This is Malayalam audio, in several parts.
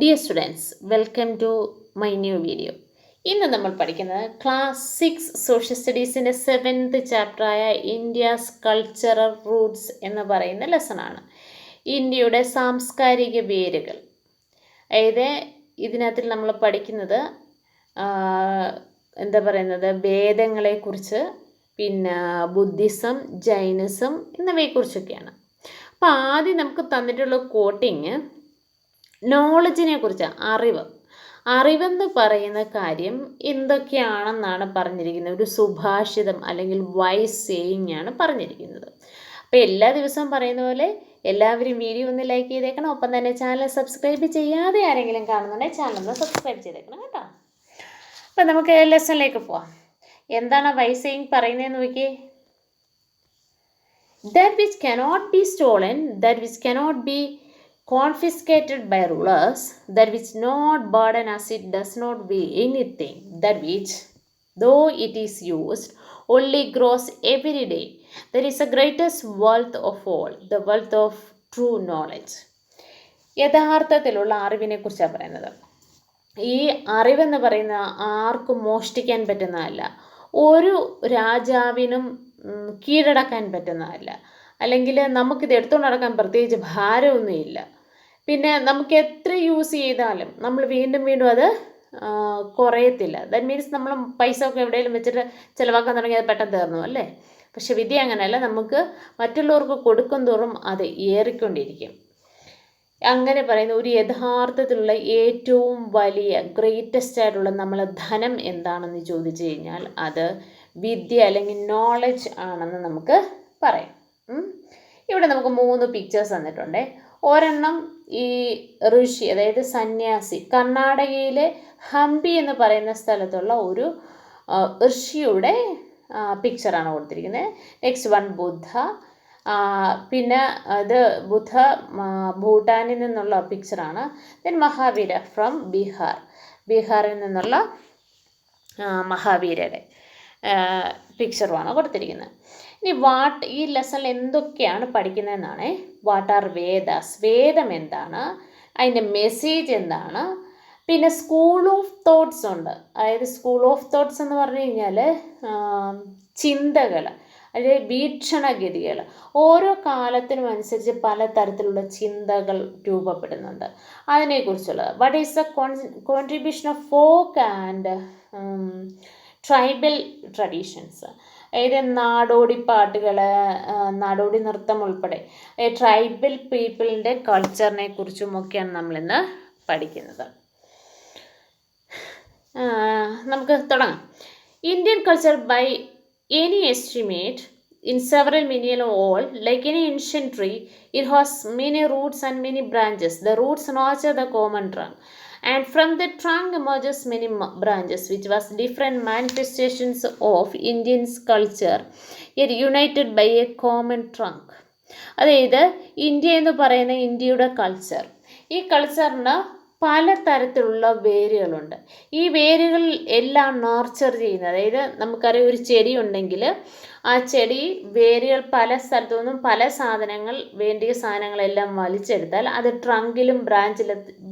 Dear students, welcome to my new video. ഇന്ന് നമ്മൾ പഠിക്കുന്നത് ക്ലാസ് 6 സോഷ്യൽ സ്റ്റഡീസിൻ്റെ 7th ചാപ്റ്ററായ ഇന്ത്യാസ് കൾച്ചറൽ റൂട്ട്സ് എന്ന് പറയുന്ന ലെസണാണ്. ഇന്ത്യയുടെ സാംസ്കാരിക വേരുകൾ. അതായത് ഇതിനകത്തിൽ നമ്മൾ പഠിക്കുന്നത് വേദങ്ങളെക്കുറിച്ച്, പിന്നെ ബുദ്ധിസം, ജൈനിസം എന്നിവയെക്കുറിച്ചൊക്കെയാണ്. അപ്പോൾ ആദ്യം നമുക്ക് തന്നിട്ടുള്ള കോട്ടിങ് നോളജിനെ കുറിച്ച്, അറിവെന്ന് പറയുന്ന കാര്യം എന്തൊക്കെയാണെന്നാണ് പറഞ്ഞിരിക്കുന്നത്. ഒരു സുഭാഷിതം അല്ലെങ്കിൽ വൈസ് സേയിങ് ആണ് പറഞ്ഞിരിക്കുന്നത്. അപ്പോൾ എല്ലാ ദിവസവും പറയുന്ന പോലെ എല്ലാവരും വീഡിയോ ഒന്ന് ലൈക്ക് ചെയ്തേക്കണം. ഒപ്പം തന്നെ ചാനൽ സബ്സ്ക്രൈബ് ചെയ്യാതെ ആരെങ്കിലും കാണുന്നുണ്ടെങ്കിൽ ചാനൽ ഒന്ന് സബ്സ്ക്രൈബ് ചെയ്തേക്കണം കേട്ടോ. അപ്പം നമുക്ക് ലെസണിലേക്ക് പോവാം. എന്താണ് വൈസ് സേയിങ് പറയുന്നതെന്ന് നോക്കിയേ. That which cannot be stolen, that which cannot be confiscated by rulers, that which not burden as it does not weigh anything, that which, though it is used, only grows every day, that is the greatest wealth of all, the wealth of true knowledge. യഥാർത്ഥത്തിലുള്ള അറിവിനെ കുറിച്ചാണ് പറയുന്നത്. ഈ അറിവെന്ന് പറയുന്ന ആർക്കും മോഷ്ടിക്കാൻ പറ്റുന്നതല്ല, ഒരു രാജാവിനും കീഴടക്കാൻ പറ്റുന്നതല്ല, അല്ലെങ്കിൽ നമുക്കിത് എടുത്തുകൊണ്ട് നടക്കാൻ പ്രത്യേകിച്ച് ഭാരമൊന്നുമില്ല. പിന്നെ നമുക്ക് എത്ര യൂസ് ചെയ്താലും നമ്മൾ വീണ്ടും വീണ്ടും അത് കുറയത്തില്ല. ദാറ്റ് മീൻസ് നമ്മൾ പൈസ ഒക്കെ എവിടെയെങ്കിലും വെച്ചിട്ട് ചിലവാക്കാൻ തുടങ്ങി അത് പെട്ടെന്ന് തീർന്നു അല്ലേ. പക്ഷെ വിദ്യ അങ്ങനെയല്ല, നമുക്ക് മറ്റുള്ളവർക്ക് കൊടുക്കും തോറും അത് ഏറിക്കൊണ്ടിരിക്കും. അങ്ങനെ പറയുന്ന ഒരു യഥാർത്ഥത്തിലുള്ള ഏറ്റവും വലിയ ഗ്രേറ്റസ്റ്റ് ആയിട്ടുള്ള നമ്മളെ ധനം എന്താണെന്ന് ചോദിച്ചു കഴിഞ്ഞാൽ അത് വിദ്യ അല്ലെങ്കിൽ നോളജ് ആണെന്ന് നമുക്ക് പറയാം. ഇവിടെ നമുക്ക് 3 പിക്ചേഴ്സ് തന്നിട്ടുണ്ട്. ഒരെണ്ണം ഈ ഋഷി, അതായത് സന്യാസി, കർണാടകയിലെ ഹംപി എന്ന് പറയുന്ന സ്ഥലത്തുള്ള ഒരു ഋഷിയുടെ പിക്ചറാണ് കൊടുത്തിരിക്കുന്നത്. നെക്സ്റ്റ് വൺ ബുദ്ധ, പിന്നെ ഇത് ബുദ്ധ ഭൂട്ടാനിൽ നിന്നുള്ള പിക്ചറാണ്. ദെൻ മഹാവീര ഫ്രം ബീഹാറിൽ നിന്നുള്ള മഹാവീരയുടെ പിക്ചറുമാണ് കൊടുത്തിരിക്കുന്നത്. ഇനി ഈ ലെസണിൽ എന്തൊക്കെയാണ് പഠിക്കുന്നതെന്നാണ്. വാട്ട് ആർ വേദാസ്, വേദം എന്താണ്, അതിൻ്റെ മെസ്സേജ് എന്താണ്, പിന്നെ സ്കൂൾ ഓഫ് തോട്ട്സ് ഉണ്ട്. അതായത് സ്കൂൾ ഓഫ് തോട്ട്സ് എന്ന് പറഞ്ഞു കഴിഞ്ഞാൽ ചിന്തകൾ, അതായത് വീക്ഷണഗതികൾ. ഓരോ കാലത്തിനും അനുസരിച്ച് പലതരത്തിലുള്ള ചിന്തകൾ രൂപപ്പെടുന്നുണ്ട്. അതിനെക്കുറിച്ചുള്ളത്. What is the contribution of folk and tribal traditions, അതായത് നാടോടി പാട്ടുകൾ, നാടോടി നൃത്തം ഉൾപ്പെടെ ട്രൈബൽ പീപ്പിളിൻ്റെ കൾച്ചറിനെ കുറിച്ചുമൊക്കെയാണ് നമ്മളിന്ന് പഠിക്കുന്നത്. നമുക്ക് തുടങ്ങാം. Indian culture by any estimate in several million old, like any ancient tree, it has many roots and many branches. The roots nurture the common trunk, and from the trunk emerges many branches, which was different manifestations of Indian's culture, yet united by a common trunk. അതായത് ഇന്ത്യ എന്ന് പറയുന്ന ഇന്ത്യയുടെ കൾച്ചർ, ഈ കൾച്ചറിന് പലതരത്തിലുള്ള വേരുകളുണ്ട്. ഈ വേരുകൾ എല്ലാം നർച്ചർ ചെയ്യുന്നത്, അതായത് നമുക്കറിയാം ഒരു ചെടി ഉണ്ടെങ്കിൽ ആ ചെടി വേരുകൾ പല സ്ഥലത്തു നിന്നും പല വേണ്ടിയ സാധനങ്ങളെല്ലാം വലിച്ചെടുത്താൽ അത് ട്രങ്കിലും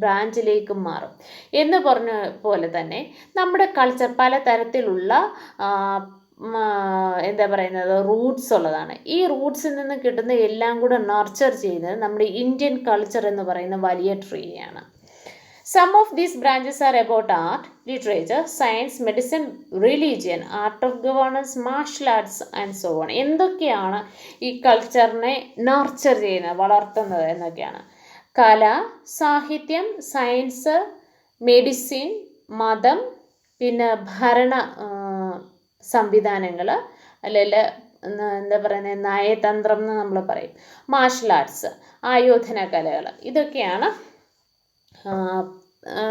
ബ്രാഞ്ചിലേക്കും മാറും എന്ന് പറഞ്ഞ പോലെ തന്നെ നമ്മുടെ കൾച്ചർ പലതരത്തിലുള്ള റൂട്ട്സ് ഉള്ളതാണ്. ഈ റൂട്ട്സിൽ നിന്ന് കിട്ടുന്ന എല്ലാം കൂടെ നർച്ചർ ചെയ്യുന്നത് നമ്മുടെ ഇന്ത്യൻ കൾച്ചർ എന്ന് പറയുന്ന വലിയ ട്രീയാണ്. Some of these branches are about art, literature, science, medicine, religion, art of governance, martial arts and so on. എന്തൊക്കെയാണ് ഈ കൾച്ചറിനെ നർച്ചർ ചെയ്യുന്നത്, വളർത്തുന്നത് എന്നൊക്കെയാണ്. കല, സാഹിത്യം, സയൻസ്, മെഡിസിൻ, മതം, പിന്നെ ഭരണ സംവിധാനങ്ങൾ, അല്ലെങ്കിൽ നയതന്ത്രം എന്ന് നമ്മൾ പറയും, മാർഷൽ ആർട്സ്, ആയോധന കലകൾ, ഇതൊക്കെയാണ്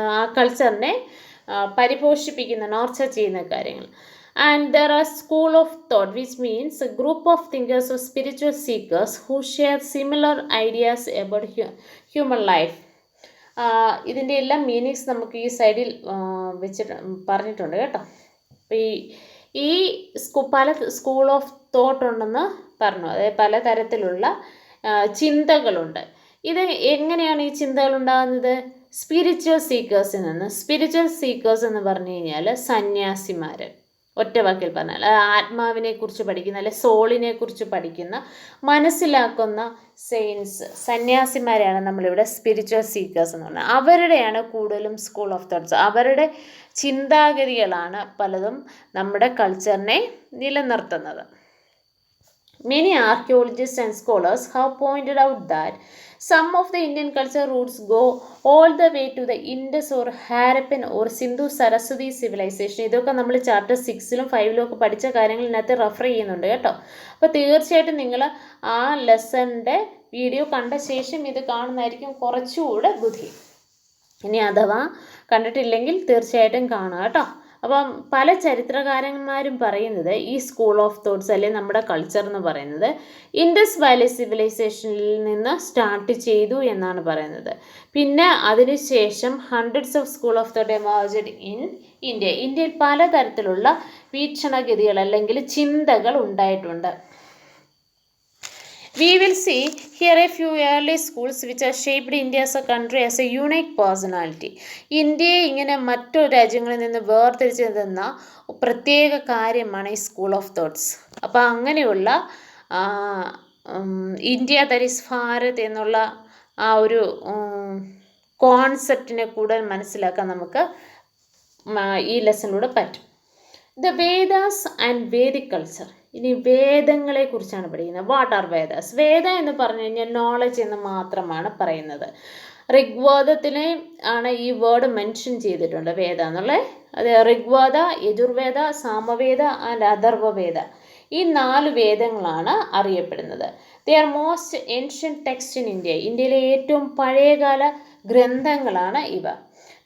ആ കൾച്ചറിനെ പരിപോഷിപ്പിക്കുന്ന, നർച്ചർ ചെയ്യുന്ന കാര്യങ്ങൾ. And there are school of thought, which means A group of thinkers of spiritual seekers who share similar ideas about human life. ഇതിൻ്റെ എല്ലാം മീനിങ്സ് നമുക്ക് ഈ സൈഡിൽ വെച്ചിട്ട് പറഞ്ഞിട്ടുണ്ട് കേട്ടോ. അപ്പോൾ ഈ പല സ്കൂൾ ഓഫ് തോട്ട് ഉണ്ടെന്ന് പറഞ്ഞു, അതായത് പലതരത്തിലുള്ള ചിന്തകളുണ്ട്. ഇത് എങ്ങനെയാണ് ഈ ചിന്തകൾ ഉണ്ടാകുന്നത്? സ്പിരിച്വൽ സീക്കേഴ്സിൽ നിന്ന്. സ്പിരിച്വൽ സീക്കേഴ്സ് എന്ന് പറഞ്ഞു കഴിഞ്ഞാൽ സന്യാസിമാർ, ഒറ്റ വാക്കിൽ പറഞ്ഞാൽ ആത്മാവിനെ കുറിച്ച് പഠിക്കുന്ന, അല്ലെ സോളിനെ കുറിച്ച് പഠിക്കുന്ന, മനസ്സിലാക്കുന്ന സെയിൻസ്, സന്യാസിമാരെയാണ് നമ്മളിവിടെ സ്പിരിച്വൽ സീക്കേഴ്സ് എന്ന് പറഞ്ഞാൽ. അവരുടെയാണ് കൂടുതലും സ്കൂൾ ഓഫ് തോട്ട്സ്. അവരുടെ ചിന്താഗതികളാണ് പലതും നമ്മുടെ കൾച്ചറിനെ നിലനിർത്തുന്നത്. Many archaeologists and scholars have pointed out that some of the Indian culture roots go all the way to the Indus or Harappan or Sindhu Saraswati civilization. ഇതൊക്കെ നമ്മൾ ചാപ്റ്റർ 6-ലും 5-ലും ഒക്കെ പഠിച്ച കാര്യങ്ങളിനകത്ത് റെഫർ ചെയ്യുന്നുണ്ട് കേട്ടോ. അപ്പോൾ തീർച്ചയായിട്ടും നിങ്ങൾ ആ ലെസണിൻ്റെ വീഡിയോ കണ്ട ശേഷം ഇത് കാണുന്നതായിരിക്കും കുറച്ചുകൂടെ ബുദ്ധി. ഇനി അഥവാ കണ്ടിട്ടില്ലെങ്കിൽ തീർച്ചയായിട്ടും കാണുക കേട്ടോ. അപ്പം പല ചരിത്രകാരന്മാരും പറയുന്നത് ഈ സ്കൂൾ ഓഫ് തോട്ട്സ് അല്ലെങ്കിൽ നമ്മുടെ കൾച്ചർ എന്ന് പറയുന്നത് ഇൻഡസ് വാലി സിവിലൈസേഷനിൽ നിന്ന് സ്റ്റാർട്ട് ചെയ്തു എന്നാണ് പറയുന്നത്. പിന്നെ അതിനുശേഷം hundreds of school of thought emerged in India. ഇന്ത്യയിൽ പലതരത്തിലുള്ള വീക്ഷണഗതികൾ അല്ലെങ്കിൽ ചിന്തകൾ ഉണ്ടായിട്ടുണ്ട്. We will see here a few early schools which have shaped India as a country as a unique personality. ഇന്ത്യയെ ഇങ്ങനെ മറ്റു രാജ്യങ്ങളിൽ നിന്ന് വേർതിരിച്ച് നിന്ന പ്രത്യേക കാര്യമാണ് ഈ സ്കൂൾ ഓഫ് തോട്ട്സ്. അപ്പോൾ അങ്ങനെയുള്ള ഇന്ത്യ ദാറ്റ് ഈസ് ഭാരത് എന്നുള്ള ആ ഒരു കോൺസെപ്റ്റിനെ കൂടുതൽ മനസ്സിലാക്കാൻ നമുക്ക് ഈ ലെസണിലൂടെ പറ്റും. The Vedas and Vedic culture. ഇനി വേദങ്ങളെ കുറിച്ചാണ് പഠിക്കുന്നത്. What are Vedas? വേദ എന്ന് പറഞ്ഞു കഴിഞ്ഞാൽ നോളജ് എന്ന് മാത്രമാണ് പറയുന്നത്. ഋഗ്വേദത്തിനെ ആണ് ഈ വേർഡ് മെൻഷൻ ചെയ്തിട്ടുണ്ട് വേദ എന്നുള്ളത്. അത് ഋഗ്വേദ, യജുർവേദ, സാമവേദ ആൻഡ് അഥർവവേദ, ഈ 4 വേദങ്ങളാണ് അറിയപ്പെടുന്നത്. They are most ancient text in India. ഇന്ത്യയിലെ ഏറ്റവും പഴയകാല ഗ്രന്ഥങ്ങളാണ് ഇവ.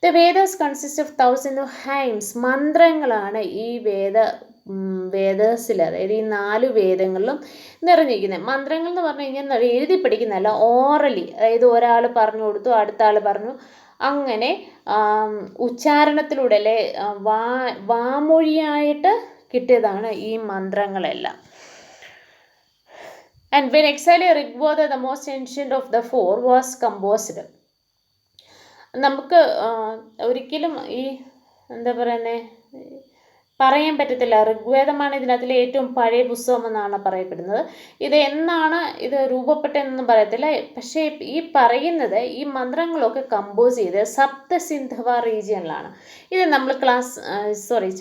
The Vedas consist of 1000 of hymns. മന്ത്രങ്ങളാണ് ഈ വേദസിൽ, അതായത് ഈ 4 വേദങ്ങളിലും നിറഞ്ഞിരിക്കുന്നത്. മന്ത്രങ്ങൾ എന്ന് പറഞ്ഞു കഴിഞ്ഞാൽ എഴുതി പഠിക്കുന്നതല്ല, ഓറലി, അതായത് ഒരാൾ പറഞ്ഞു കൊടുത്തു, അടുത്ത ആൾ പറഞ്ഞു, അങ്ങനെ ഉച്ചാരണത്തിലൂടെ അല്ലെ വാമൊഴിയായിട്ട് കിട്ടിയതാണ് ഈ മന്ത്രങ്ങളെല്ലാം. And when exactly Rigveda, the most ancient of the 4, was composed. നമുക്ക് ഒരിക്കലും ഈ എന്താ പറയുന്നത് പറയാൻ പറ്റത്തില്ല. ഋഗ്വേദമാണ് ഇതിനകത്തിലെ ഏറ്റവും പഴയ പുസ്തകം എന്നാണ് പറയപ്പെടുന്നത്. ഇത് എന്നാണ് ഇത് രൂപപ്പെട്ടതെന്നൊന്നും പറയത്തില്ല. പക്ഷേ ഈ പറയുന്നത് ഈ മന്ത്രങ്ങളൊക്കെ കമ്പോസ് ചെയ്ത് സപ്തസിന്ധവ റീജിയനിലാണ്. ഇത് നമ്മൾ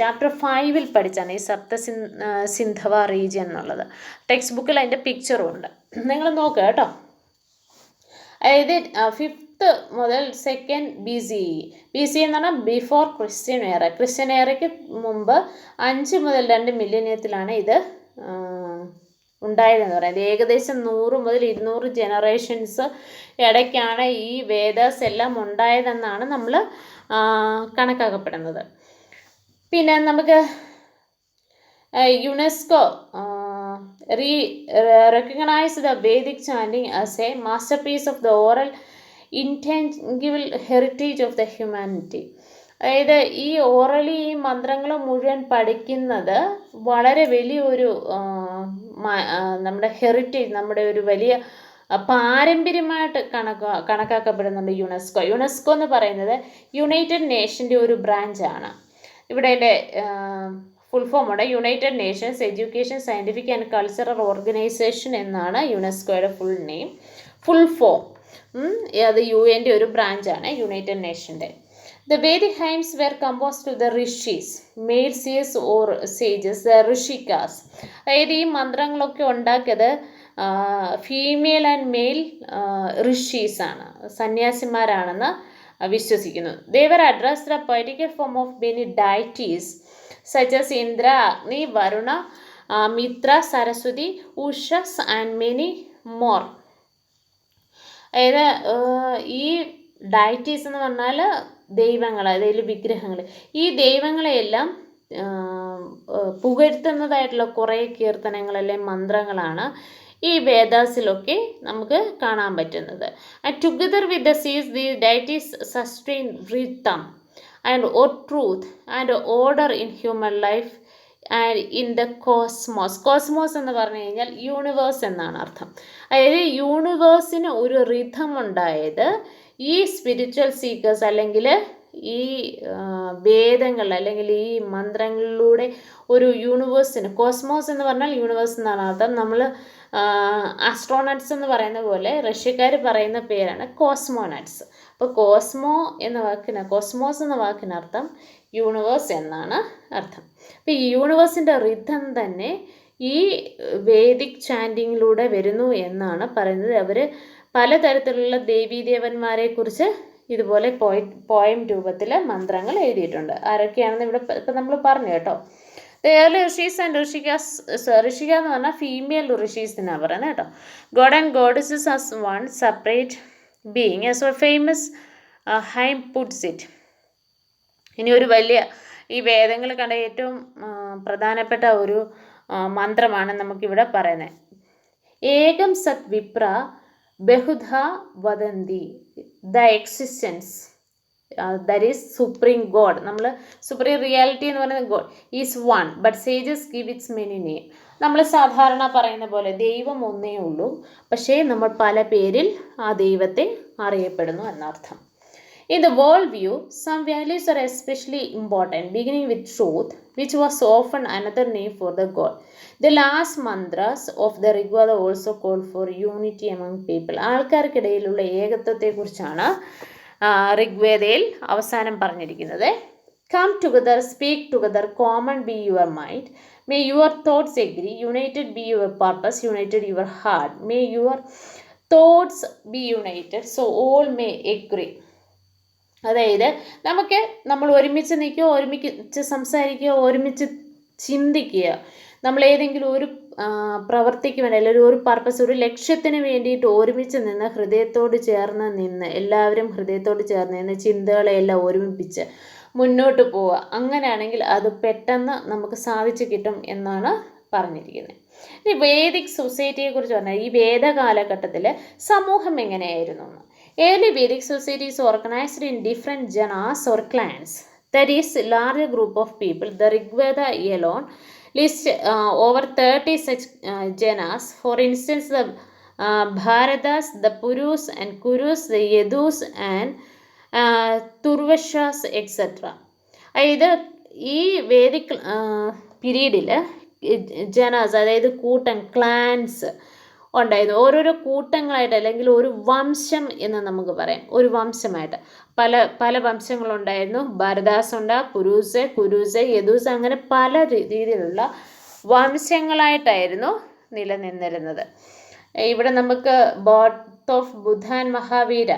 ചാപ്റ്റർ 5-ൽ പഠിച്ചാണ് ഈ സിന്ധവ റീജിയൻ എന്നുള്ളത്. ടെക്സ്റ്റ് ബുക്കിൽ അതിൻ്റെ പിക്ചറും ഉണ്ട്, നിങ്ങൾ നോക്കുക കേട്ടോ. അതായത് 5th മുതൽ 2nd BCE. BCE എന്ന് പറഞ്ഞാൽ ബിഫോർ ക്രിസ്ത്യൻ എറ. ക്രിസ്ത്യൻ എറയ്ക്ക് മുമ്പ് 5 മുതൽ 2 മില്യനിയത്തിലാണ് ഇത് ഉണ്ടായതെന്ന് പറയുന്നത്. ഏകദേശം 100 മുതൽ 200 ജനറേഷൻസ് ഇടയ്ക്കാണ് ഈ വേദാസ് എല്ലാം ഉണ്ടായതെന്നാണ് നമ്മൾ കണക്കാക്കപ്പെടുന്നത്. പിന്നെ നമുക്ക് UNESCO recognize the Vedic chanting as a masterpiece of the oral intangible heritage of the humanity. അതായത് ഈ ഓറലി ഈ മന്ത്രങ്ങൾ മുഴുവൻ പഠിക്കുന്നത് വളരെ വലിയൊരു നമ്മുടെ ഹെറിറ്റേജ്, നമ്മുടെ ഒരു വലിയ പാരമ്പര്യമായിട്ട് കണക്കാക്കപ്പെടുന്നുണ്ട് യുനെസ്കോ. യുനെസ്കോ എന്ന് പറയുന്നത് യുണൈറ്റഡ് നേഷൻ്റെ ഒരു ബ്രാഞ്ചാണ്. ഇവിടെ അതിൻ്റെ ഫുൾ ഫോമുണ്ട്. United nations education, scientific and cultural organization എന്നാണ് യുനെസ്കോയുടെ ഫുൾ ഫോം. അത് UN ഒരു ബ്രാഞ്ചാണ് യുണൈറ്റഡ് നേഷൻ്റെ. The Vedic hymns were composed to the rishis, male സീസ് ഓർ സേജസ്, ദ ഋഷികാസ്. അതായത് ഈ മന്ത്രങ്ങളൊക്കെ ഉണ്ടാക്കിയത് ഫീമെയിൽ ആൻഡ് മെയിൽ ഋഷീസാണ്, സന്യാസിമാരാണെന്ന് വിശ്വസിക്കുന്നു. They were addressed the poetical form of many deities such as Indra, Agni, Varuna, Mitra, Saraswati, Ushas and many more. അതായത് ഈ ഡൈറ്റീസ് എന്ന് പറഞ്ഞാൽ ദൈവങ്ങൾ, അതായത് വിഗ്രഹങ്ങൾ. ഈ ദൈവങ്ങളെയെല്ലാം പുകഴ്ത്തുന്നതായിട്ടുള്ള കുറേ കീർത്തനങ്ങൾ അല്ലെങ്കിൽ മന്ത്രങ്ങളാണ് ഈ വേദാസിലൊക്കെ നമുക്ക് കാണാൻ പറ്റുന്നത്. ആൻഡ് ടുഗദർ വിത്ത് ദ സീസ് the deities sustain rhythm and or truth and order in human life and in the cosmos. Cosmos എന്ന് പറഞ്ഞു കഴിഞ്ഞാൽ യൂണിവേഴ്സ് എന്നാണ് അർത്ഥം. അതായത് യൂണിവേഴ്സിന് ഒരു റിഥം ഉണ്ടായത് ഈ സ്പിരിച്വൽ സീക്കേഴ്സ് അല്ലെങ്കിൽ ഈ വേദങ്ങൾ അല്ലെങ്കിൽ ഈ മന്ത്രങ്ങളിലൂടെ ഒരു യൂണിവേഴ്സിന്, കോസ്മോസ് എന്ന് പറഞ്ഞാൽ യൂണിവേഴ്സ് എന്നാണ് അർത്ഥം. നമ്മൾ ആസ്ട്രോണട്സ് എന്ന് പറയുന്ന പോലെ റഷ്യക്കാർ പറയുന്ന പേരാണ് കോസ്മോനട്സ്. അപ്പോൾ കോസ്മോസ് എന്ന വാക്കിനർത്ഥം യൂണിവേഴ്സ് എന്നാണ് അർത്ഥം. അപ്പോൾ ഈ യൂണിവേഴ്സിൻ്റെ റിഥം തന്നെ ഈ വേദിക് ചാൻറ്റിങ്ങിലൂടെ വരുന്നു എന്നാണ് പറയുന്നത്. അവർ പലതരത്തിലുള്ള ദേവീദേവന്മാരെക്കുറിച്ച് ഇതുപോലെ പോയം രൂപത്തിൽ മന്ത്രങ്ങൾ എഴുതിയിട്ടുണ്ട്. ആരൊക്കെയാണെന്ന് ഇവിടെ ഇപ്പം നമ്മൾ പറഞ്ഞു കേട്ടോ. ഏർലി ഋഷീസ് ആൻഡ് ഋഷിക എന്ന് പറഞ്ഞാൽ ഫീമെയിൽ ഋഷീസ് എന്നാണ് പറയുന്നത് കേട്ടോ. God and goddesses as one separate being as A famous Haim puts it. ഇനി ഒരു വലിയ ഈ വേദങ്ങൾ കണ്ട ഏറ്റവും പ്രധാനപ്പെട്ട ഒരു മന്ത്രമാണ് നമുക്കിവിടെ പറയുന്നത്. ഏകം സത് വിപ്ര ബഹുധ വദന്തി the existence that is supreme god. നമ്മൾ സുപ്രീം റിയാലിറ്റി എന്ന് പറയുന്നത് god is one but sages give its many name. നമ്മൾ സാധാരണ പറയുന്ന പോലെ ദൈവം ഒന്നേ ഉള്ളൂ, പക്ഷേ നമ്മൾ പല പേരിൽ ആ ദൈവത്തെ അറിയപ്പെടുന്നു എന്നർത്ഥം. In the world view, some values are especially important, beginning with truth, which was often another name for the God. The last mantras of the Rigveda also called for unity among people. ആൾക്കാർക്കിടയിലുള്ള ഏകത്വത്തെക്കുറിച്ചാണ് ഋഗ്വേദയിൽ അവസാനം പറഞ്ഞിരിക്കുന്നത്. Come together, speak together, common be your mind. May your thoughts agree, united be your purpose, united your heart. May your thoughts be united, so all may agree. അതായത് നമ്മൾ ഒരുമിച്ച് നിൽക്കുക, ഒരുമിച്ച് സംസാരിക്കുക, ഒരുമിച്ച് ചിന്തിക്കുക. നമ്മൾ ഏതെങ്കിലും ഒരു പ്രവൃത്തിക്ക് വേണ്ടി അല്ലെങ്കിൽ ഒരു പർപ്പസ്, ഒരു ലക്ഷ്യത്തിന് വേണ്ടിയിട്ട് ഒരുമിച്ച് നിന്ന് ഹൃദയത്തോട് ചേർന്ന് നിന്ന്, എല്ലാവരും ഹൃദയത്തോട് ചേർന്ന് നിന്ന് ചിന്തകളെല്ലാം ഒരുമിപ്പിച്ച് മുന്നോട്ട് പോവുക. അങ്ങനെയാണെങ്കിൽ അത് പെട്ടെന്ന് നമുക്ക് സാധിച്ചു കിട്ടും എന്നാണ് പറഞ്ഞിരിക്കുന്നത്. ഇനി വേദിക് സൊസൈറ്റിയെക്കുറിച്ച് പറഞ്ഞാൽ ഈ വേദ കാലഘട്ടത്തിൽ സമൂഹം എങ്ങനെയായിരുന്നു എന്ന്. Early Vedic society is organized in different janas or clans. That is, larger group of people. The Rigveda alone lists over 30 such janas. For instance, the Bharatas, the Purus and Kurus, the Yadus and Turvashas, etc. അതായത് ഈ വേദിക് പീരീഡിൽ ജനാസ്, അതായത് കൂട്ടം, ക്ലാൻസ് ഉണ്ടായിരുന്നു. ഓരോരോ കൂട്ടങ്ങളായിട്ട് അല്ലെങ്കിൽ ഒരു വംശം എന്ന് നമുക്ക് പറയാം. ഒരു വംശമായിട്ട് പല വംശങ്ങളുണ്ടായിരുന്നു. ഭരദാസ് ഉണ്ട്, കുരൂസ്, യദൂസ്, അങ്ങനെ പല രീതിയിലുള്ള വംശങ്ങളായിട്ടായിരുന്നു നിലനിന്നിരുന്നത്. ഇവിടെ നമുക്ക് birth of Buddha and Mahavira,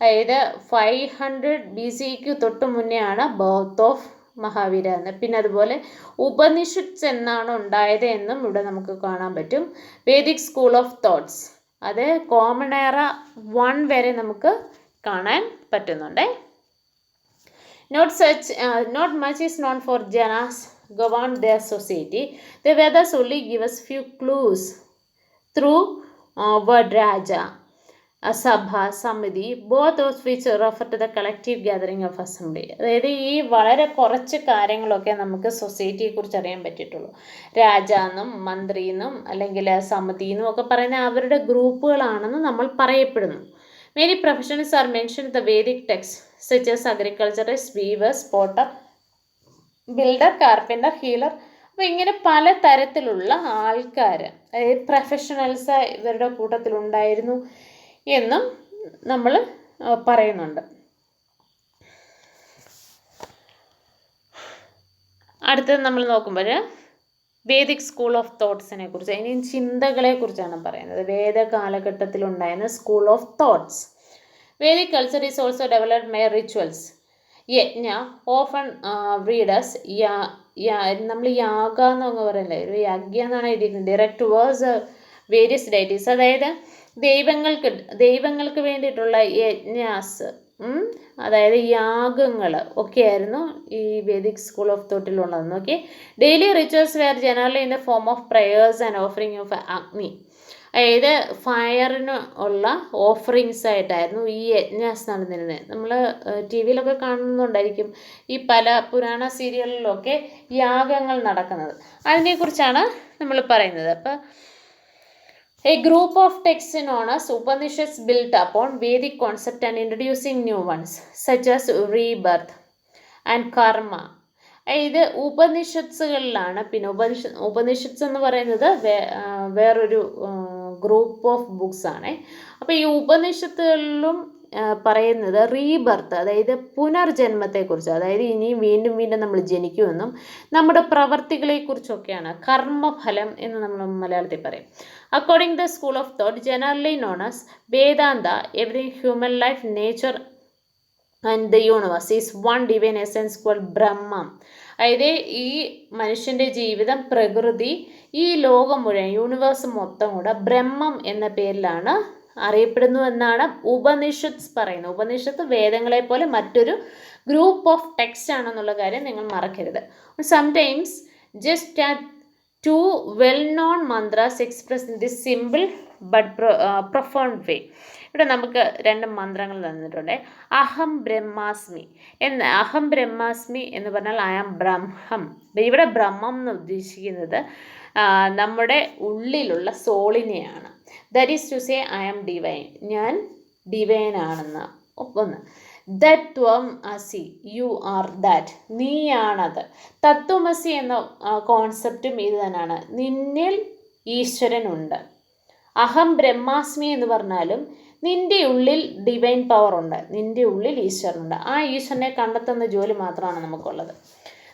അതായത് 500 BCക്ക് തൊട്ട് മുന്നേ ആണ് ബർത്ത് ഓഫ് മഹാവീര എന്ന്. പിന്നെ അതുപോലെ ഉപനിഷത്സ് എന്നാണ് ഉണ്ടായത് എന്നും ഇവിടെ നമുക്ക് കാണാൻ പറ്റും. വേദിക് സ്കൂൾ ഓഫ് തോട്ട്സ്, അത് കോമൺ എറ 1 വരെ നമുക്ക് കാണാൻ പറ്റുന്നുണ്ട്. Not much is known for janas govern their society. The Vedas only give us few clues through word raja, sabha, samiti, both of which refer to the collective gathering of assembly. അതായത് ഈ വളരെ കുറച്ച് കാര്യങ്ങളൊക്കെ നമുക്ക് സൊസൈറ്റിയെക്കുറിച്ച് അറിയാൻ പറ്റിയിട്ടുള്ളൂ. രാജാന്നും മന്ത്രിയെന്നും അല്ലെങ്കിൽ സമിതി എന്നും ഒക്കെ പറയുന്ന അവരുടെ ഗ്രൂപ്പുകളാണെന്ന് നമ്മൾ പറയപ്പെടുന്നു. Many professions R mention the Vedic text such as agriculturist, weavers, Potter, builder, carpenter, healer. അപ്പോൾ ഇങ്ങനെ പല തരത്തിലുള്ള ആൾക്കാർ, അതായത് പ്രൊഫഷണൽസ് ഇവരുടെ കൂട്ടത്തിലുണ്ടായിരുന്നു എന്നും നമ്മൾ പറയുന്നുണ്ട്. അടുത്തത് നമ്മൾ നോക്കുമ്പോൾ വേദിക് സ്കൂൾ ഓഫ് തോട്ട്സിനെ കുറിച്ച്, ഇനി ചിന്തകളെ കുറിച്ചാണ് പറയുന്നത്. വേദ കാലഘട്ടത്തിലുണ്ടായിരുന്ന school of thoughts. Vedic culture is also developed by rituals. Yajna often readers, നമ്മൾ യാഗ എന്നൊക്കെ പറയല്ലേ, ഒരു യജ്ഞ എന്നാണ് എഴുതിയിരിക്കുന്നത്. ഡയറക്റ്റ് വേഴ്സ് വേരിയസ് ഡൈറ്റീസ്, അതായത് ദൈവങ്ങൾക്ക് വേണ്ടിയിട്ടുള്ള യജ്ഞാസ്, അതായത് യാഗങ്ങൾ ഒക്കെയായിരുന്നു ഈ വേദിക് സ്കൂൾ ഓഫ് തോട്ടിലുള്ളത്. Okay, daily rituals were generally in the form of prayers and offering of Agni. അതായത് ഫയറിന് ഉള്ള ഓഫറിങ്സ് ആയിട്ടായിരുന്നു ഈ യജ്ഞാസ് നടന്നിരുന്നത്. നമ്മൾ ടി വിയിലൊക്കെ കാണുന്നുണ്ടായിരിക്കും ഈ പല പുരാണ സീരിയലിലൊക്കെ യാഗങ്ങൾ നടക്കുന്നത്. അതിനെക്കുറിച്ചാണ് നമ്മൾ പറയുന്നത്. അപ്പം A group of texts known as Upanishads built upon Vedic concept and introducing new ones, such as rebirth and karma. ഇത് ഉപനിഷത്സുകളിലാണ്. പിന്നെ ഉപനിഷത്സ് എന്ന് പറയുന്നത് വേറൊരു ഗ്രൂപ്പ് ഓഫ് ബുക്സ് ആണ്. അപ്പോൾ ഈ ഉപനിഷത്തുകളിലും പറയുന്നത് റീബർത്ത്, അതായത് പുനർജന്മത്തെക്കുറിച്ച്, അതായത് ഇനി വീണ്ടും വീണ്ടും നമ്മൾ ജനിക്കുമെന്നും നമ്മുടെ പ്രവർത്തികളെക്കുറിച്ചൊക്കെയാണ്. കർമ്മഫലം എന്ന് നമ്മൾ മലയാളത്തിൽ പറയും. According the school of thought generally known as Vedanta, every human life, nature and the universe is one divine essence called Brahman. അതായത് ഈ മനുഷ്യൻ്റെ ജീവിതം, പ്രകൃതി, ഈ ലോകം മുഴുവൻ, യൂണിവേഴ്സ് മൊത്തം കൂടെ ബ്രഹ്മം എന്ന പേരിലാണ് അറിയപ്പെടുന്നു എന്നാണ് ഉപനിഷത്സ് പറയുന്നത്. ഉപനിഷത്ത് വേദങ്ങളെ പോലെ മറ്റൊരു ഗ്രൂപ്പ് ഓഫ് ടെക്സ്റ്റ് ആണെന്നുള്ള കാര്യം നിങ്ങൾ മറക്കരുത്. Sometimes just two well known mantras express in this simple but profound way. ഇവിടെ നമുക്ക് 2 മന്ത്രങ്ങൾ തന്നിട്ടുണ്ട്. അഹം ബ്രഹ്മാസ്മി അഹം ബ്രഹ്മാസ്മി എന്ന് പറഞ്ഞാൽ ഐ ആം ബ്രഹ്മം. ഇവിടെ ബ്രഹ്മം എന്ന് ഉദ്ദേശിക്കുന്നത് നമ്മുടെ ഉള്ളിലുള്ള സോളിനെയാണ്. That is to say I am divine, ഞാൻ ഡിവൈൻ ആണെന്ന്. ഒന്ന്, ദറ്റ് ത്വം അസി, യു ആർ ദാറ്റ്, നീയാണത്. തത്വമസി എന്ന കോൺസെപ്റ്റും ഇത് തന്നെയാണ്. നിന്നിൽ ഈശ്വരനുണ്ട്. അഹം ബ്രഹ്മാസ്മി എന്ന് പറഞ്ഞാലും നിൻ്റെ ഉള്ളിൽ ഡിവൈൻ പവർ ഉണ്ട്, നിൻ്റെ ഉള്ളിൽ ഈശ്വരനുണ്ട്. ആ ഈശ്വരനെ കണ്ടെത്തുന്ന ജോലി മാത്രമാണ് നമുക്കുള്ളത്.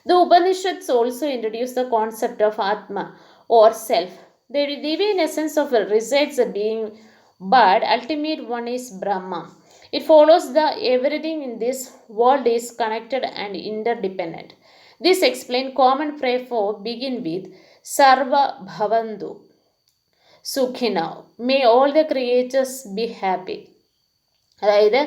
The Upanishads also introduce the concept of Atma or self. The divine essence of resides a being, but ultimate one is Brahma. It follows that everything in this world is connected and interdependent. This explains common prayer for begin with Sarva Bhavantu Sukhina. May all the creatures be happy. അതായത്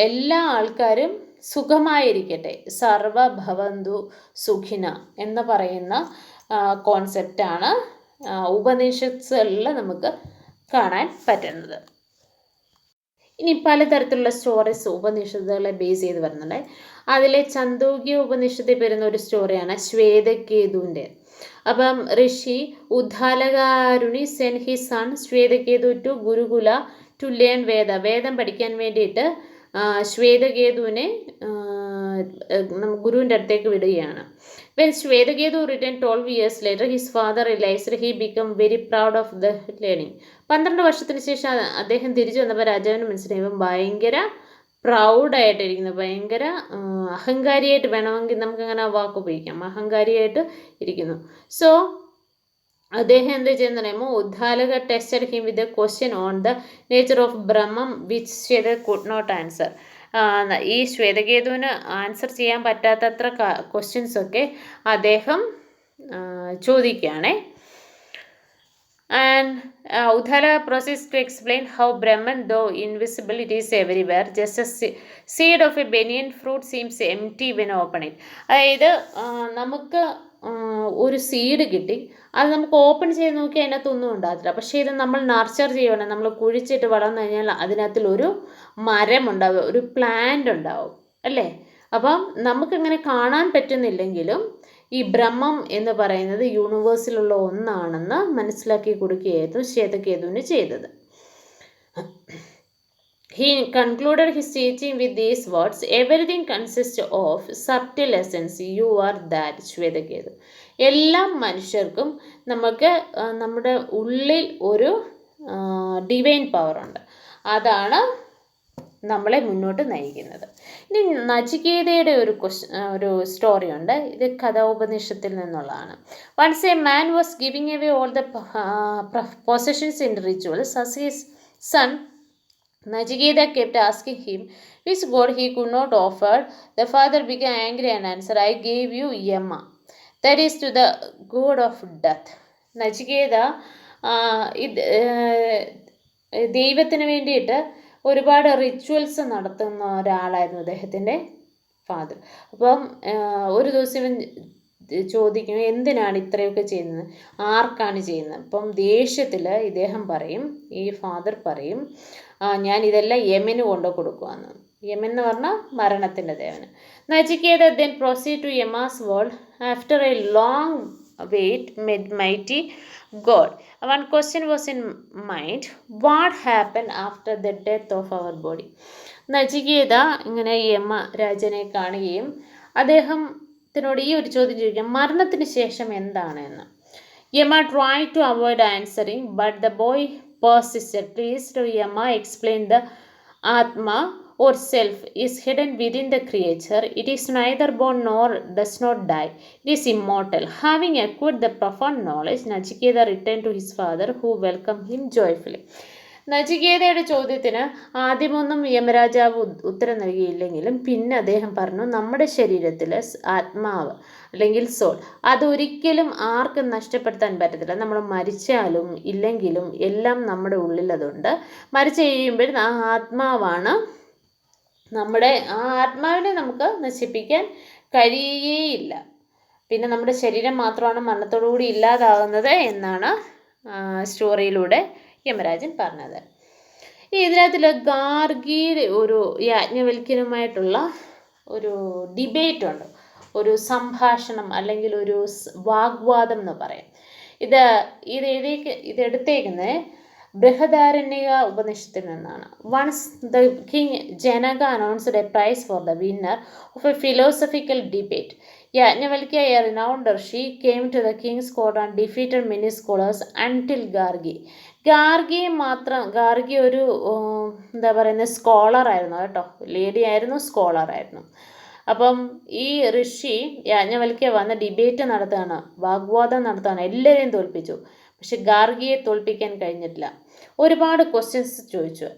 എല്ലാ ആൾക്കാരും സുഖമായിരിക്കട്ടെ, സർവഭവന്തു സുഖിന എന്ന് പറയുന്ന കോൺസെപ്റ്റാണ് ഉപനിഷത്തുകളിൽ നമുക്ക് കാണാൻ പറ്റുന്നത്. ഇനി പലതരത്തിലുള്ള സ്റ്റോറീസ് ഉപനിഷത്തുകളെ ബേസ് ചെയ്ത് വരുന്നുണ്ട്. അതിലെ ചന്ദോഗ്യ ഉപനിഷത്തിൽ വരുന്ന ഒരു സ്റ്റോറിയാണ് ശ്വേതകേതുവിൻ്റെ. അപ്പം Rishi Uddalakaruni sent his son Shvetaketu to gurukula to learn വേദം പഠിക്കാൻ വേണ്ടിയിട്ട് ശ്വേതകേതുവിനെ ഗുരുവിൻ്റെ അടുത്തേക്ക് വിടുകയാണ്. When Shvetaketu return 12 years later, his father realized he became very proud of the learning. 12 വർഷത്തിന് ശേഷം അദ്ദേഹം തിരിച്ചു വന്നപ്പോൾ രാജാവിന് മനസ്സിലായി ഭയങ്കര പ്രൗഡായിട്ടിരിക്കുന്നു, ഭയങ്കര അഹങ്കാരിയായിട്ട്, വേണമെങ്കിൽ നമുക്കങ്ങനെ വാക്ക് ഉപയോഗിക്കാം, അഹങ്കാരിയായിട്ട് ഇരിക്കുന്നു. സോ അദ്ദേഹം എന്ത് ചെയ്യുന്ന പറയുമ്പോൾ Uddalaka tested him with a question on the nature of Brahman which Shveta could not answer. ഈ ശ്വേതകേതുവിന് ആൻസർ ചെയ്യാൻ പറ്റാത്തത്ര ക്വസ്റ്റ്യൻസൊക്കെ അദ്ദേഹം ചോദിക്കുകയാണേ. And Uddala proceeds to explain how Brahman, though invisible, it is everywhere. Just as seed of a banyan fruit seems empty when open it. അതായത് നമുക്ക് ഒരു സീഡ് കിട്ടി, അത് നമുക്ക് ഓപ്പൺ ചെയ്ത് നോക്കി അതിനകത്തൊന്നും ഉണ്ടാകത്തില്ല. പക്ഷേ ഇത് നമ്മൾ നർച്ചർ ചെയ്യുകയാണ്, നമ്മൾ കുഴിച്ചിട്ട് വളർന്നു കഴിഞ്ഞാൽ അതിനകത്തിലൊരു മരം ഉണ്ടാവും, ഒരു പ്ലാന്റ് ഉണ്ടാവും അല്ലേ. അപ്പം നമുക്കിങ്ങനെ കാണാൻ പറ്റുന്നില്ലെങ്കിലും ഈ ബ്രഹ്മം എന്ന് പറയുന്നത് യൂണിവേഴ്സിലുള്ള ഒന്നാണെന്ന് മനസ്സിലാക്കി കൊടുക്കുകയായിരുന്നു ശ്വേതകേതുവിന് ചെയ്തത്. He concluded his teaching with these words, everything consists of subtle essence, you are that Shvetaketu. എല്ലാ മനുഷ്യർക്കും നമുക്ക് നമ്മുടെ ഉള്ളിൽ ഒരു ഡിവൈൻ പവറുണ്ട്, അതാണ് നമ്മളെ മുന്നോട്ട് നയിക്കുന്നത്. ഇനി നചികേതയുടെ ഒരു സ്റ്റോറി ഉണ്ട്. ഇത് കഥോപനിഷത്തിൽ നിന്നുള്ളതാണ്. Once a man was giving away all the possessions in rituals as his son Nachiketa kept asking him which god he could not offer. The father became angry and answered, I gave you Yama, that is to the god of death. Nachiketa ദൈവത്തിന് വേണ്ടിയിട്ട് ഒരുപാട് റിച്വൽസ് നടത്തുന്ന ഒരാളായിരുന്നു അദ്ദേഹത്തിൻ്റെ ഫാദർ. അപ്പം ഒരു ദിവസം ഇവൻ ചോദിക്കും, എന്തിനാണ് ഇത്രയൊക്കെ ചെയ്യുന്നത്, ആർക്കാണ് ചെയ്യുന്നത്? അപ്പം ദേഷ്യത്തിൽ ഇദ്ദേഹം പറയും, ഈ ഫാദർ പറയും, ഞാൻ ഇതെല്ലാം യമന് കൊണ്ടു കൊടുക്കുവാന്ന്. യമൻ എന്ന് പറഞ്ഞാൽ മരണത്തിൻ്റെ ദേവന്. Nachiketa then proceed to Yama's world. After a long wait, mighty God. One question was in mind: what happened after the death of our body? Nachiketa ഇങ്ങനെ യമരാജനെ കാണുകയും അദ്ദേഹത്തിനോട് ഈ ഒരു ചോദ്യം ചോദിക്കാം, മരണത്തിന് ശേഷം എന്താണ് എന്ന്. Yama tried to avoid answering, but the boy persisted. Please to Yama explain the Atma or self is hidden within the creature. It is neither born nor does not die. It is immortal. Having acquired the profound knowledge, Nachiketa returned to his father, who welcomed him joyfully. നചികേതയുടെ ചോദ്യത്തിന് ആദ്യമൊന്നും യമരാജാവ് ഉത്തരം നൽകിയില്ലെങ്കിലും പിന്നെ അദ്ദേഹം പറഞ്ഞു, നമ്മുടെ ശരീരത്തിലെ ആത്മാവ് അല്ലെങ്കിൽ സോൾ അതൊരിക്കലും ആർക്കും നഷ്ടപ്പെടുത്താൻ പറ്റത്തില്ല. നമ്മൾ മരിച്ചാലും ഇല്ലെങ്കിലും എല്ലാം നമ്മുടെ ഉള്ളിൽ അതുണ്ട്. മരിച്ചു കഴിയുമ്പോൾ ആ ആത്മാവാണ് നമ്മുടെ, ആ ആത്മാവിനെ നമുക്ക് നശിപ്പിക്കാൻ കഴിയുകയില്ല. പിന്നെ നമ്മുടെ ശരീരം മാത്രമാണ് മരണത്തോടുകൂടി ഇല്ലാതാകുന്നത് എന്നാണ് സ്റ്റോറിയിലൂടെ യമരാജൻ പറഞ്ഞത്. ഇതിനകത്തിൽ ഗാർഗിയുടെ ഒരു യാജ്ഞവൽക്യനുമായിട്ടുള്ള ഒരു ഡിബേറ്റ് ഉണ്ട്, ഒരു സംഭാഷണം അല്ലെങ്കിൽ ഒരു വാഗ്വാദം എന്ന് പറയാം. ഇതെടുത്തേക്കുന്നത് ബൃഹദാരണ്യക ഉപനിഷത്തിൽ നിന്നാണ്. Once the king Janaka announced a prize for the winner of a philosophical debate. Yajnavalkya, a renowned rishi, came to the king's court and defeated many scholars until Gargi ഒരു എന്താ പറയുന്നത് സ്കോളറായിരുന്നു കേട്ടോ, ലേഡി ആയിരുന്നു, സ്കോളറായിരുന്നു. അപ്പം ഈ ഋഷി യാജ്ഞവൽക്യ വന്ന് ഡിബേറ്റ് നടത്തുകയാണ്, വാഗ്വാദം നടത്തുകയാണ്, എല്ലാവരെയും തോൽപ്പിച്ചു. പക്ഷെ ഗാർഗിയെ തോൽപ്പിക്കാൻ കഴിഞ്ഞിട്ടില്ല. ഒരുപാട് ക്വസ്റ്റ്യൻസ് ചോദിച്ചു.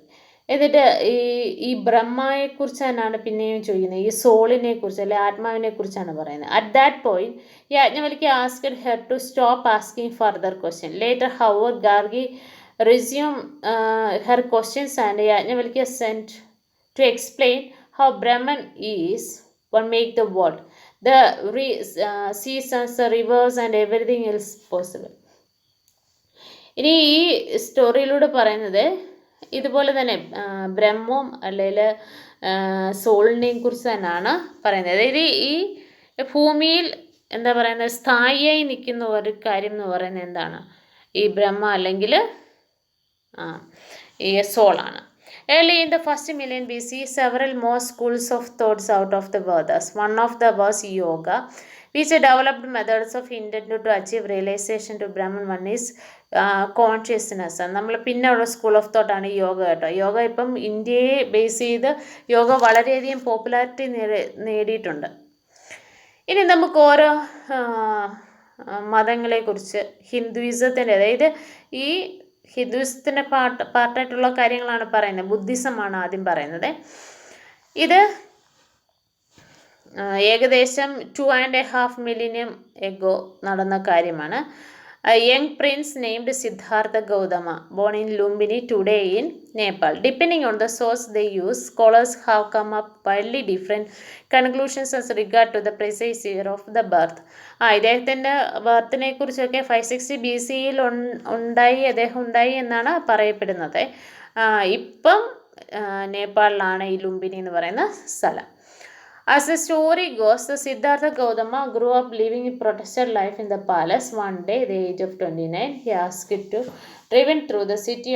എന്നിട്ട് ഈ ബ്രഹ്മയെക്കുറിച്ച് തന്നെയാണ് പിന്നെയും ചോദിക്കുന്നത്, ഈ സോളിനെ കുറിച്ച് അല്ലെ ആത്മാവിനെ കുറിച്ചാണ് പറയുന്നത്. At that point Yajnavalkya asked her to stop asking further question. Later however Gargi resumed her questions and Yajnavalkya sent to explain how Brahman is what make the world, the seasons, the rivers and everything else possible. ഇനി ഈ സ്റ്റോറിയിലൂടെ പറയുന്നത് ഇതുപോലെ തന്നെ ബ്രഹ്മവും അല്ലെങ്കിൽ സോളിനെയും കുറിച്ച് തന്നെയാണ് പറയുന്നത്. അതായത് ഈ ഭൂമിയിൽ എന്താ പറയുന്നത് സ്ഥായിയായി നിൽക്കുന്ന ഒരു കാര്യം എന്ന് പറയുന്നത് എന്താണ്, ഈ ബ്രഹ്മ അല്ലെങ്കിൽ ഈ സോളാണ്. Early in the first million BC, several more schools of thoughts out of the Vedas. One of them was yoga, which developed methods of intended to achieve realization to Brahman. One is consciousness. നമ്മൾ പിന്നെ ഉള്ള സ്കൂൾ ഓഫ് തോട്ടാണ് യോഗ കേട്ടോ. യോഗ ഇപ്പം ഇന്ത്യയെ ബേസ് ചെയ്ത് യോഗ വളരെയധികം പോപ്പുലാരിറ്റി നേടിയിട്ടുണ്ട്. ഇനി നമുക്ക് ഓരോ മതങ്ങളെക്കുറിച്ച്, ഹിന്ദുയിസത്തിൻ്റെ, അതായത് ഈ ഹിന്ദുയിസത്തിൻ്റെ പാർട്ടായിട്ടുള്ള കാര്യങ്ങളാണ് പറയുന്നത്. ബുദ്ധിസമാണ് ആദ്യം പറയുന്നത്. ഇത് ഏകദേശം 2.5 മില്യൺ എഗോ നടന്ന കാര്യമാണ്. A young prince named Siddhartha Gautama, born in Lumbini today in Nepal. Depending on the source they use, scholars have come up widely different conclusions as regard to the precise year of the birth. ഇദ്ദേഹത്തിൻ്റെ ബർത്തിനെ കുറിച്ചൊക്കെ 560 BC അദ്ദേഹം ഉണ്ടായി എന്നാണ് പറയപ്പെടുന്നത്. ഇപ്പം നേപ്പാളിലാണ് ഈ ലുംബിനി എന്ന് പറയുന്ന സ്ഥലം. As the story goes, the Siddhartha Gautama grew up living a protested life in the palace. One day, at the age of 29, he asked to driven through the city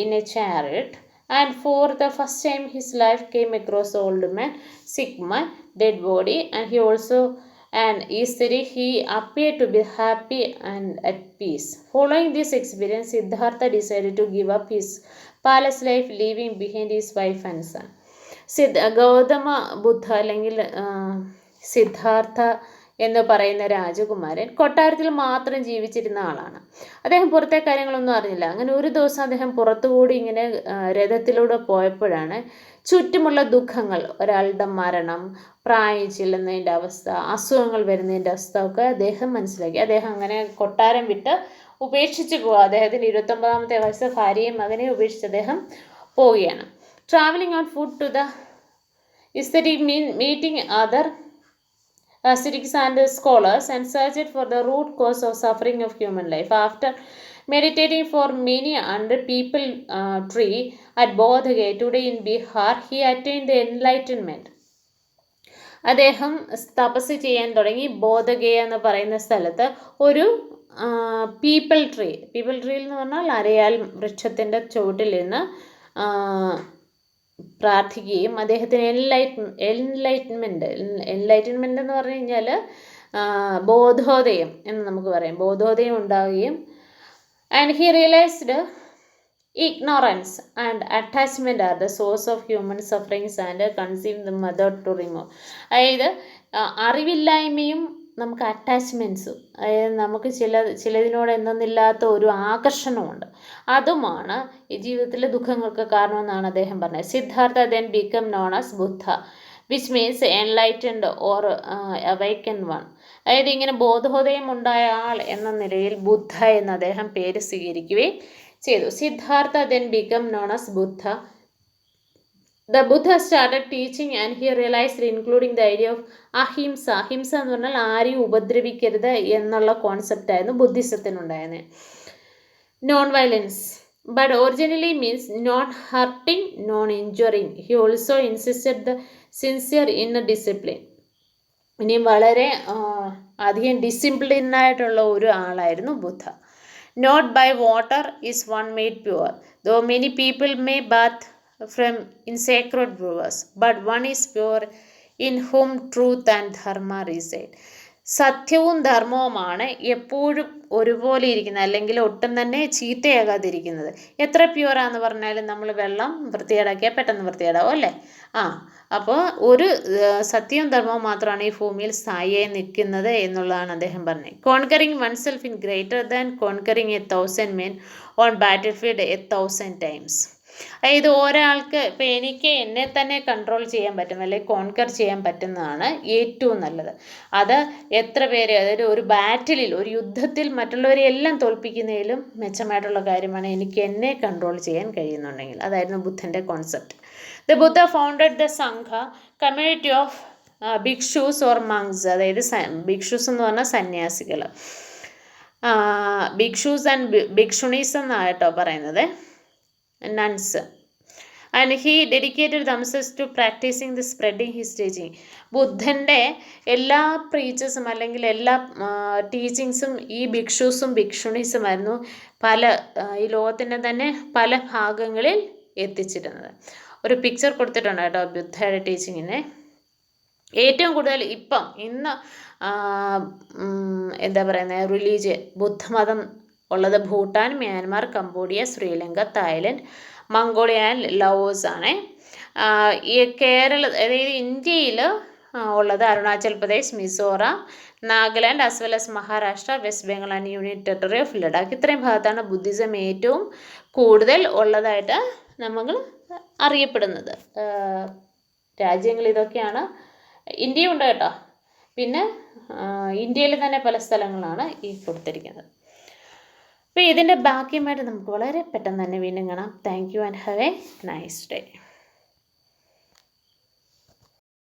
in a chariot, and for the first time his life came across the old man, sick man, dead body, and he appeared to be happy and at peace. Following this experience, Siddhartha decided to give up his palace life, leaving behind his wife and son. Gautama ബുദ്ധ അല്ലെങ്കിൽ സിദ്ധാർത്ഥ എന്ന് പറയുന്ന രാജകുമാരൻ കൊട്ടാരത്തിൽ മാത്രം ജീവിച്ചിരുന്ന ആളാണ്. അദ്ദേഹം പുറത്തെ കാര്യങ്ങളൊന്നും അറിഞ്ഞില്ല. അങ്ങനെ ഒരു ദിവസം അദ്ദേഹം പുറത്തുകൂടി ഇങ്ങനെ രഥത്തിലൂടെ പോയപ്പോഴാണ് ചുറ്റുമുള്ള ദുഃഖങ്ങൾ, ഒരാളുടെ മരണം, പ്രായം ചെല്ലുന്നതിൻ്റെ അവസ്ഥ, അസുഖങ്ങൾ വരുന്നതിൻ്റെ അവസ്ഥ ഒക്കെ അദ്ദേഹം മനസ്സിലാക്കി. അദ്ദേഹം അങ്ങനെ കൊട്ടാരം വിട്ട് ഉപേക്ഷിച്ച് പോവുക. അദ്ദേഹത്തിൻ്റെ 29ാമത്തെ വയസ്സ് ഭാര്യയും മകനെ ഉപേക്ഷിച്ച് അദ്ദേഹം പോവുകയാണ്. Traveling on foot to the aesthetic, meeting other ascetics and scholars, and searched for the root cause of suffering of human life. After meditating for many under people tree at Bodh Gaya today in Bihar, he attained the enlightenment. അദ്ദേഹം തപസ് ചെയ്യാൻ തുടങ്ങി. ബോധഗയ എന്ന് പറയുന്ന സ്ഥലത്ത് ഒരു പീപ്പിൾ ട്രീയിൽ എന്ന് പറഞ്ഞാൽ അരയാൽ വൃക്ഷത്തിൻ്റെ ചുവട്ടിൽ നിന്ന് പ്രാർത്ഥിക്കുകയും അദ്ദേഹത്തിന് എൻലൈറ്റ്മെൻറ്റ് എന്ന് പറഞ്ഞു കഴിഞ്ഞാൽ ബോധോദയം എന്ന് നമുക്ക് പറയാം, ബോധോദയം ഉണ്ടാവുകയും and he realised ignorance and attachment are the source of human sufferings and conceive the method to remove. അതായത് അറിവില്ലായ്മയും നമുക്ക് അറ്റാച്ച്മെൻറ്റ്സും, അതായത് നമുക്ക് ചിലതിനോട് എന്തെന്നില്ലാത്ത ഒരു ആകർഷണമുണ്ട്, അതുമാണ് ഈ ജീവിതത്തിലെ ദുഃഖങ്ങൾക്ക് കാരണമെന്നാണ് അദ്ദേഹം പറഞ്ഞത്. Siddhartha then become known as Buddha which means enlightened or awaken one. അതായത് ഇങ്ങനെ ബോധോദയം ഉണ്ടായ ആൾ എന്ന നിലയിൽ ബുദ്ധ എന്ന് അദ്ദേഹം പേര് സ്വീകരിക്കുകയും ചെയ്തു. Siddhartha then become known as Buddha. The Buddha started teaching and he realized, including the idea of ahimsa. Ahimsa എന്ന് പറഞ്ഞാൽ ആരെയും ഉപദ്രവിക്കരുത് എന്നുള്ള കോൺസെപ്റ്റായിരുന്നു ബുദ്ധിസത്തിനുണ്ടായിരുന്നത്. Non violence but originally means not hurting, non injuring. He also insisted the sincere inner discipline. ഇനിയും വളരെ അധികം ഡിസിപ്ലിനായിട്ടുള്ള ഒരു ആളായിരുന്നു Buddha. Not by water is one made pure, though many people may bath from in sacred rivers, but one is pure in whom truth and dharma reside. സത്യവും ധർമ്മവുമാണ് എപ്പോഴും ഒരുപോലെ ഇരിക്കുന്നത്, അല്ലെങ്കിൽ ഒട്ടും തന്നെ ചീത്തയാകാതിരിക്കുന്നത്. എത്ര പ്യുവറാന്ന് പറഞ്ഞാലും നമ്മൾ വെള്ളം വൃത്തികേടാക്കിയാൽ പെട്ടെന്ന് വൃത്തികേടാവും അല്ലേ? അപ്പോൾ ഒരു സത്യവും ധർമ്മവും മാത്രമാണ് ഈ ഭൂമിയിൽ സ്ഥായിയായി നിൽക്കുന്നത് എന്നുള്ളതാണ് അദ്ദേഹം പറഞ്ഞത്. Conquering one self in greater than conquering 1,000 men on battlefield 1,000 times. അതായത് ഒരാൾക്ക് ഇപ്പം എനിക്ക് എന്നെ തന്നെ കൺട്രോൾ ചെയ്യാൻ പറ്റും, അല്ലെങ്കിൽ കോൺകർ ചെയ്യാൻ പറ്റുന്നതാണ് ഏറ്റവും നല്ലത്. അത് എത്ര പേര്, അതായത് ഒരു ബാറ്റിലിൽ, ഒരു യുദ്ധത്തിൽ മറ്റുള്ളവരെ എല്ലാം തോൽപ്പിക്കുന്നതിലും മെച്ചമായിട്ടുള്ള കാര്യമാണ് എനിക്ക് എന്നെ കൺട്രോൾ ചെയ്യാൻ കഴിയുന്നുണ്ടെങ്കിൽ. അതായിരുന്നു ബുദ്ധൻ്റെ concept. The Buddha founded the Sangha, community of bhikshus or monks. അതായത് ഭിക്ഷൂസ് എന്ന് പറഞ്ഞാൽ സന്യാസികൾ, ഭിക്ഷൂസ് ആൻഡ് ഭിക്ഷുണീസ് എന്നാണ് കേട്ടോ പറയുന്നത്, nuns, and he dedicated themselves to practicing the spreading his teaching. ബുദ്ധൻ്റെ എല്ലാ പ്രീച്ചസും അല്ലെങ്കിൽ എല്ലാ ടീച്ചിങ്സും ഈ ഭിക്ഷൂസും ഭിക്ഷുണീസുമായിരുന്നു ഈ ലോകത്തിൻ്റെ തന്നെ പല ഭാഗങ്ങളിൽ എത്തിച്ചിരുന്നത്. ഒരു പിക്ചർ കൊടുത്തിട്ടുണ്ട് കേട്ടോ ബുദ്ധയുടെ ടീച്ചിങ്ങിനെ. ഏറ്റവും കൂടുതൽ ഇന്ന് എന്താ പറയുന്നത്, റിലീജിയൻ ബുദ്ധമതം ഉള്ളത് Bhutan, Myanmar, Cambodia, Sri Lanka, Thailand, Mongolia and ലവോസ് ആണ്. ഈ അതായത് ഇന്ത്യയിൽ ഉള്ളത് Arunachal Pradesh, Mizoram, Nagaland as well as Maharashtra, west Bengal and union territory of Ladakh. ഇത്രയും ഭാഗത്താണ് ബുദ്ധിസം ഏറ്റവും കൂടുതൽ ഉള്ളതായിട്ട് നമ്മൾ അറിയപ്പെടുന്നത്. രാജ്യങ്ങൾ ഇതൊക്കെയാണ്. ഇന്ത്യ ഉണ്ട് കേട്ടോ. പിന്നെ ഇന്ത്യയിൽ തന്നെ പല സ്ഥലങ്ങളാണ് ഈ കൊടുത്തിരിക്കുന്നത്. അപ്പോൾ ഇതിൻ്റെ ബാക്കിയുമായിട്ട് നമുക്ക് വളരെ പെട്ടെന്ന് തന്നെ വീണ്ടും കാണാം. Thank you and have A nice day.